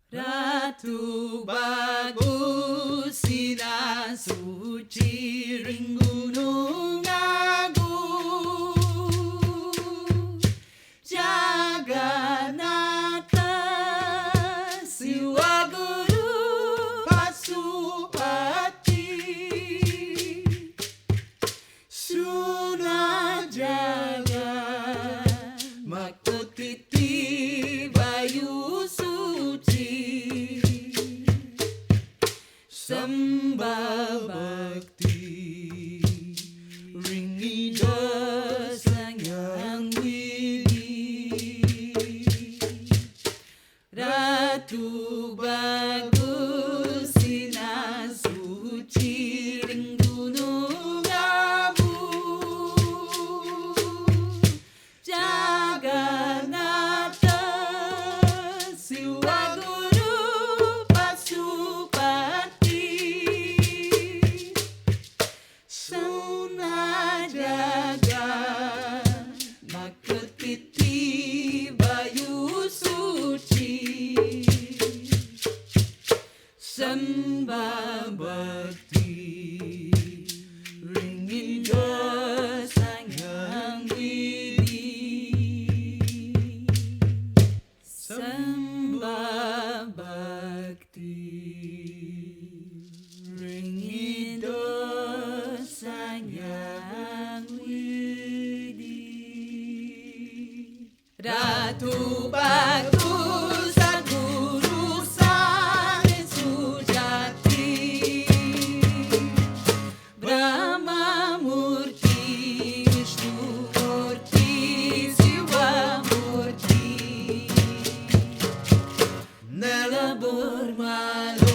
Ratu bagus sinan suci ring gunung agung, Jagannatha siwa guru pasupati, Sunajaga makutiti bayu suci, sembah bakti ringi sang Hyang Widi. Ratu bagus sinan suci ring gunung agung, Jagannatha siwa guru pasupati, Sunajaga makutiti bayu suci, sembah bakti ringin sang Hyang Widi. Sembah bakti ringin sang Hyang Widi. Ratu bagus guru sang sujati, Brahma murti Vishnu murti Siwa murti, Nela bermalu